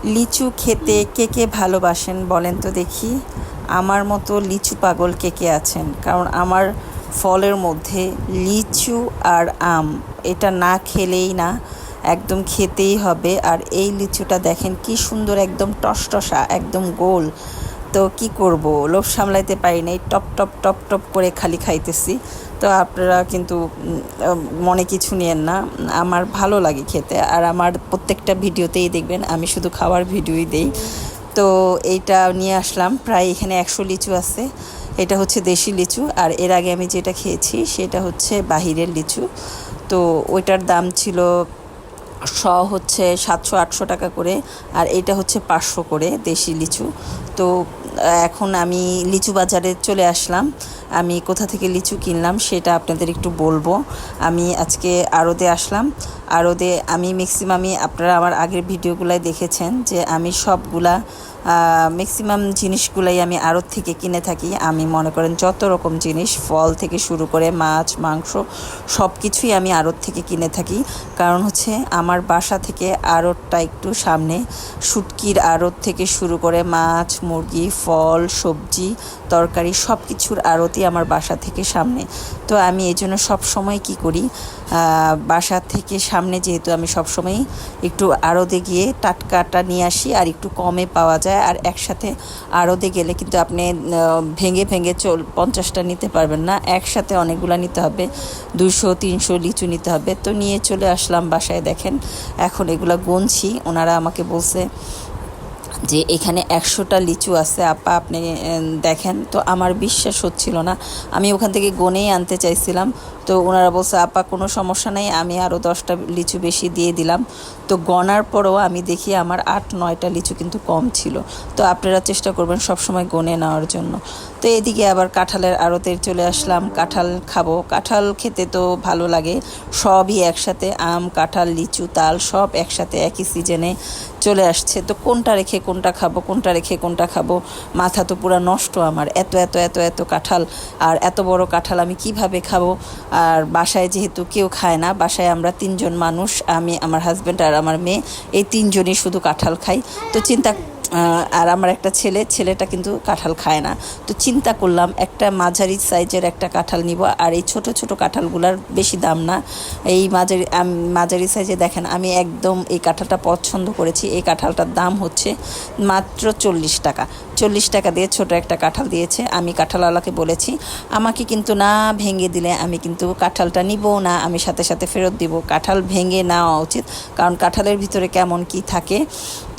লিচু খেতে কে কে ভালোবাসেন বলেন তো দেখি। আমার মতো লিচু পাগল কে কে আছেন? কারণ আমার ফলের মধ্যে লিচু আর আম এটা না খেলেই না, একদম খেতেই হবে। আর এই লিচুটা দেখেন কি সুন্দর, একদম টসটসা, একদম গোল। তো কি করব, লোভ সামলাইতে পারি না, এই টপ টপ টপ টপ করে খালি খাইতেছি। তো আপনারা কিন্তু মনে কিছু নিয়েন না, আমার ভালো লাগে খেতে। আর আমার প্রত্যেকটা ভিডিওতেই দেখবেন আমি শুধু খাওয়ার ভিডিওই দেই। তো এইটা নিয়ে আসলাম, প্রায় এখানে 100 লিচু আছে। এটা হচ্ছে দেশি লিচু, আর এর আগে আমি যেটা খেয়েছি সেটা হচ্ছে বাহিরের লিচু। তো ওইটার দাম ছিল হচ্ছে 700-800 টাকা করে, আর এটা হচ্ছে 500 করে দেশি লিচু। তো এখন আমি লিচু বাজারে চলে আসলাম। আমি কোথা থেকে লিচু কিনলাম সেটা আপনাদের একটু বলবো। আমি আজকে আড়তে আসলাম। আড়তে আমি ম্যাক্সিমামই, আপনারা আমার আগের ভিডিওগুলোয় দেখেছেন যে আমি সবগুলা ম্যাক্সিমাম জিনিসগুলাই আমি আড়ত থেকে কিনে থাকি। আমি মনে করেন যত রকম জিনিস, ফল থেকে শুরু করে মাছ মাংস সব কিছুই আমি আড়ত থেকে কিনে থাকি। কারণ হচ্ছে আমার বাসা থেকে আড়তটা একটু সামনে। শুটকির আড়ত থেকে শুরু করে মাছ মুরগি ফল সবজি তরকারি সব কিছুর আড়তই আমার বাসা থেকে সামনে। তো আমি এই জন্য সবসময় কী করি, বাসা থেকে সামনে যেহেতু, আমি সবসময় একটু আড়তে গিয়ে টাটকাটা নিয়ে আসি, আর একটু কমে পাওয়া যায়। আর একসাথে আড়তে গেলে কিন্তু আপনি ভেঙে ভেঙে 50টা নিতে পারবেন না, একসাথে অনেকগুলো নিতে হবে, 200-300 লিচু নিতে হবে। তো নিয়ে চলে আসলাম বাসায়। দেখেন এখন এগুলো গুনছি। ওনারা আমাকে বলছে যে এখানে 100টা লিচু আছে আপা, আপনি দেখেন। তো আমার বিশ্বাস হচ্ছিল না, আমি ওখান থেকে গনেই আনতে চাইছিলাম। তো ওনারা বলছে আপা কোনো সমস্যা নেই, আমি আরও 10টা লিচু বেশি দিয়ে দিলাম। তো গনার পরেও আমি দেখি আমার 8-9টা লিচু কিন্তু কম ছিল। তো আপনারা চেষ্টা করবেন সবসময় গনে নেওয়ার জন্য। তো এদিকে আবার কাঁঠালের আড়তে চলে আসলাম, কাঁঠাল খাবো। কাঁঠাল খেতে তো ভালো লাগে, সবই একসাথে, আম কাঁঠাল লিচু তাল সব একসাথে একই সিজনে চলে আসছে। তো কোনটা রেখে কোনটা খাবো, কোনটা রেখে কোনটা খাবো, মাথা তো পুরো নষ্ট আমার। এত এত এত এত কাঁঠাল, আর এত বড় কাঁঠাল আমি কিভাবে খাবো? আর বাসায় যেহেতু কেউ খায় না, বাসায় আমরা 3জন মানুষ, আমি আমার হাজব্যান্ড আর আমার মেয়ে, এই 3জনই শুধু কাঁঠাল খাই। তো আর আমার একটা ছেলেটা কিন্তু কাঁঠাল খায় না। তো চিন্তা করলাম একটা মাঝারি সাইজের একটা কাঁঠাল নিব। আর এই ছোট ছোট কাঁঠালগুলার বেশি দাম না, এই মাঝারি সাইজে দেখেন আমি একদম এই কাঁঠালটা পছন্দ করেছি। এই কাঁঠালটার দাম হচ্ছে মাত্র 40 টাকা। 40 টাকা দিয়ে ছোট একটা কাঁঠাল দিয়েছে। আমি কাঁঠালওয়ালাকে বলেছি আমাকে কিন্তু না ভেঙে দিলে আমি কিন্তু কাঁঠালটা নিব না, আমি সাথে সাথে ফেরত দিব। কাঁঠাল ভেঙে নেওয়া উচিত, কারণ কাঁঠালের ভিতরে কেমন কি থাকে।